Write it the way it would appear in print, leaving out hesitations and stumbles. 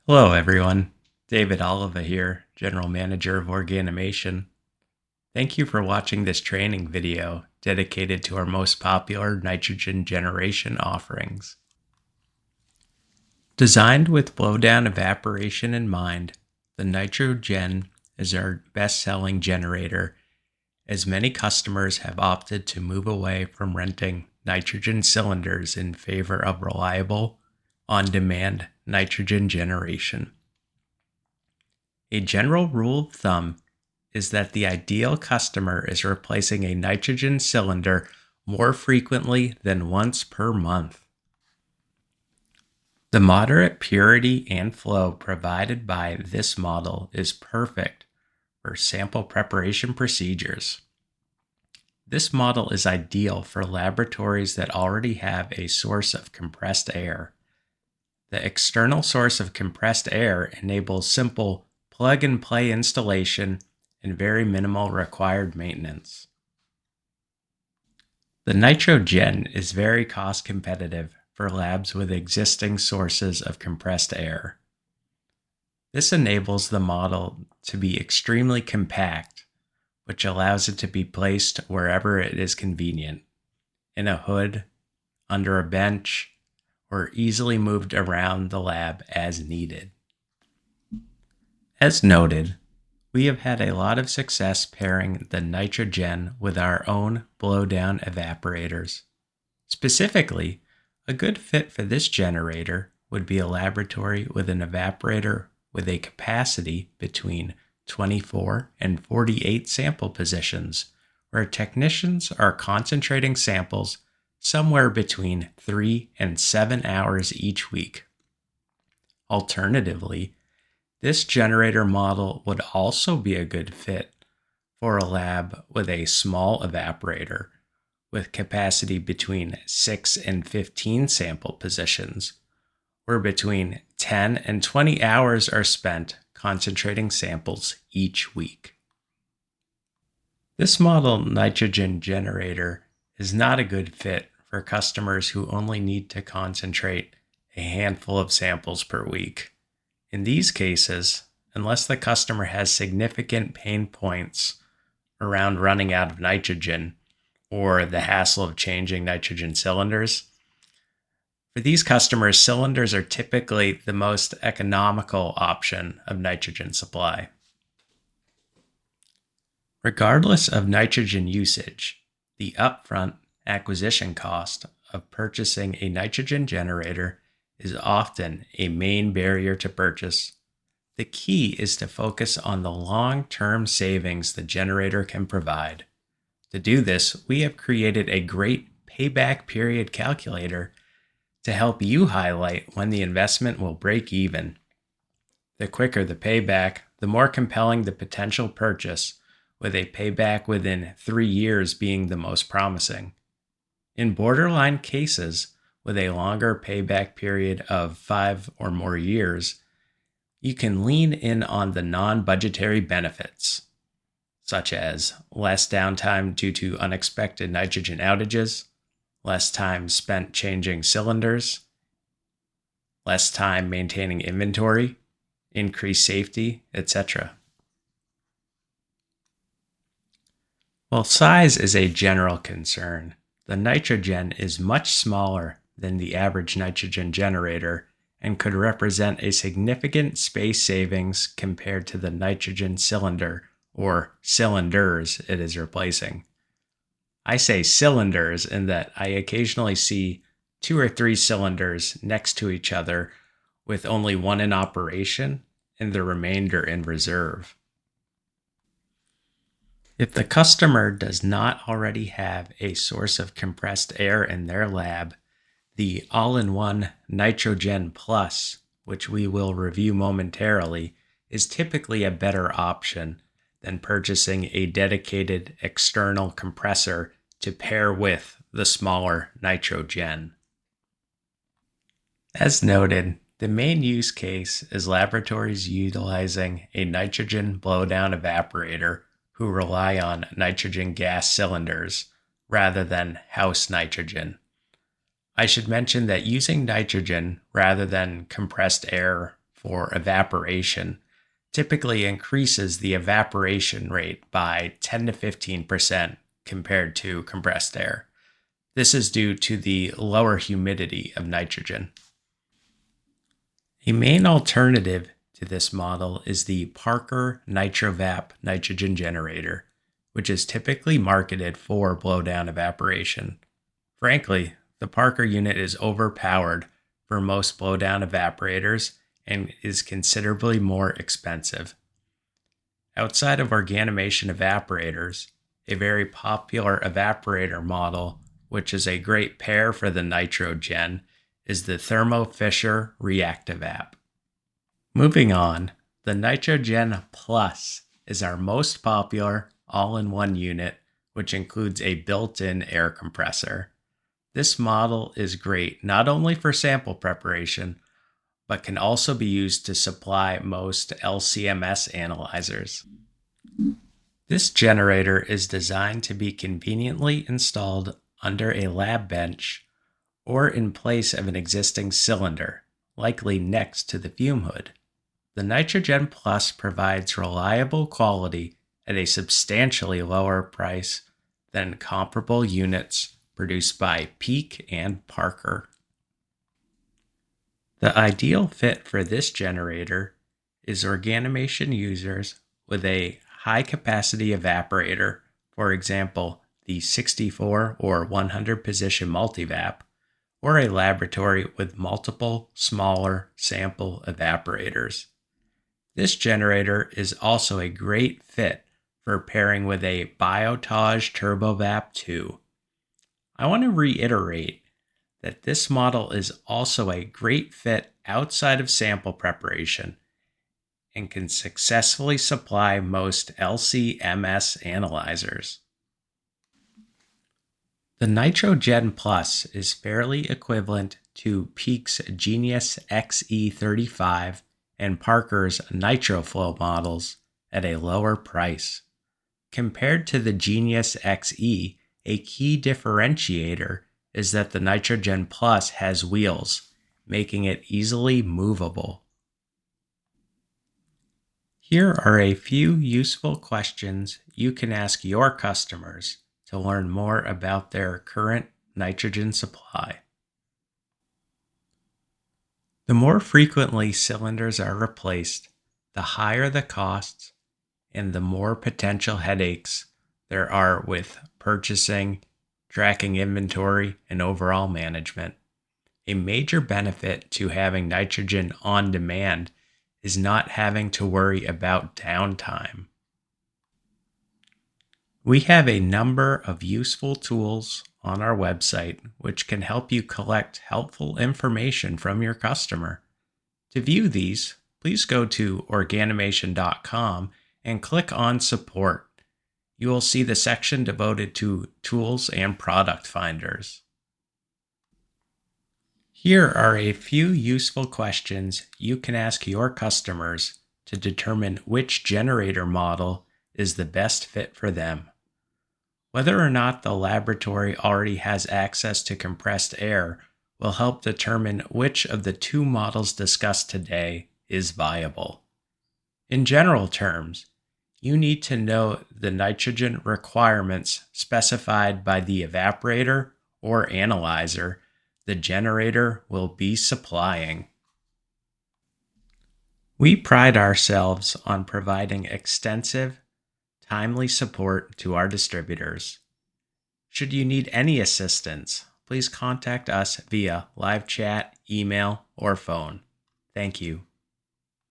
Hello, everyone. David Oliva here, General Manager of Organomation. Thank you for watching this training video dedicated to our most popular nitrogen generation offerings. Designed with blowdown evaporation in mind, the NITRO-GEN is our best-selling generator, as many customers have opted to move away from renting nitrogen cylinders in favor of reliable, on-demand nitrogen generation. A general rule of thumb is that the ideal customer is replacing a nitrogen cylinder more frequently than once per month. The moderate purity and flow provided by this model is perfect for sample preparation procedures. This model is ideal for laboratories that already have a source of compressed air. The external source of compressed air enables simple plug-and-play installation and very minimal required maintenance. The NITRO-GEN is very cost competitive for labs with existing sources of compressed air. This enables the model to be extremely compact, which allows it to be placed wherever it is convenient, in a hood, under a bench, or easily moved around the lab as needed. As noted, we have had a lot of success pairing the NITRO-GEN with our own blowdown evaporators. Specifically, a good fit for this generator would be a laboratory with an evaporator with a capacity between 24 and 48 sample positions, where technicians are concentrating samples somewhere between 3 and 7 hours each week. Alternatively, this generator model would also be a good fit for a lab with a small evaporator with capacity between 6 and 15 sample positions, where between 10 and 20 hours are spent concentrating samples each week. This model nitrogen generator is not a good fit for customers who only need to concentrate a handful of samples per week. In these cases, unless the customer has significant pain points around running out of nitrogen or the hassle of changing nitrogen cylinders, for these customers, cylinders are typically the most economical option of nitrogen supply. Regardless of nitrogen usage, the upfront acquisition cost of purchasing a nitrogen generator is often a main barrier to purchase. The key is to focus on the long-term savings the generator can provide. To do this, we have created a great payback period calculator to help you highlight when the investment will break even. The quicker the payback, the more compelling the potential purchase, with a payback within 3 years being the most promising. In borderline cases, with a longer payback period of 5 or more years, you can lean in on the non-budgetary benefits, such as less downtime due to unexpected nitrogen outages, less time spent changing cylinders, less time maintaining inventory, increased safety, etc. While size is a general concern, the NITRO-GEN is much smaller than the average nitrogen generator and could represent a significant space savings compared to the nitrogen cylinder or cylinders it is replacing. I say cylinders in that I occasionally see 2 or 3 cylinders next to each other with only one in operation and the remainder in reserve. If the customer does not already have a source of compressed air in their lab, the all-in-one NITRO-GEN Plus, which we will review momentarily, is typically a better option than purchasing a dedicated external compressor to pair with the smaller NITRO-GEN. As noted, the main use case is laboratories utilizing a nitrogen blowdown evaporator who rely on nitrogen gas cylinders rather than house nitrogen. I should mention that using nitrogen rather than compressed air for evaporation typically increases the evaporation rate by 10 to 15% compared to compressed air. This is due to the lower humidity of nitrogen. A main alternative to this model is the Parker NITRO-VAP nitrogen generator, which is typically marketed for blowdown evaporation. Frankly, the Parker unit is overpowered for most blowdown evaporators and is considerably more expensive. Outside of organomation evaporators, a very popular evaporator model, which is a great pair for the NITRO-GEN, is the Thermo Fisher Reactivap. Moving on, the NITRO-GEN Plus is our most popular all-in-one unit, which includes a built-in air compressor. This model is great not only for sample preparation, but can also be used to supply most LC-MS analyzers. This generator is designed to be conveniently installed under a lab bench or in place of an existing cylinder, likely next to the fume hood. The NITRO-GEN Plus provides reliable quality at a substantially lower price than comparable units produced by Peak and Parker. The ideal fit for this generator is organomation users with a high-capacity evaporator, for example, the 64 or 100 position multivap, or a laboratory with multiple smaller sample evaporators. This generator is also a great fit for pairing with a Biotage TurboVap 2. I want to reiterate that this model is also a great fit outside of sample preparation and can successfully supply most LC-MS analyzers. The NITRO-GEN Plus is fairly equivalent to Peak's Genius XE35 and Parker's NitroFlow models at a lower price. Compared to the Genius XE, a key differentiator is that the NITRO-GEN Plus has wheels, making it easily movable. Here are a few useful questions you can ask your customers to learn more about their current nitrogen supply. The more frequently cylinders are replaced, the higher the costs and the more potential headaches there are with purchasing, tracking inventory, and overall management. A major benefit to having nitrogen on demand is not having to worry about downtime. We have a number of useful tools on our website which can help you collect helpful information from your customer. To view these, please go to organomation.com and click on Support. You will see the section devoted to tools and product finders. Here are a few useful questions you can ask your customers to determine which generator model is the best fit for them. Whether or not the laboratory already has access to compressed air will help determine which of the two models discussed today is viable. In general terms, you need to know the nitrogen requirements specified by the evaporator or analyzer the generator will be supplying. We pride ourselves on providing extensive, timely support to our distributors. Should you need any assistance, please contact us via live chat, email, or phone. Thank you.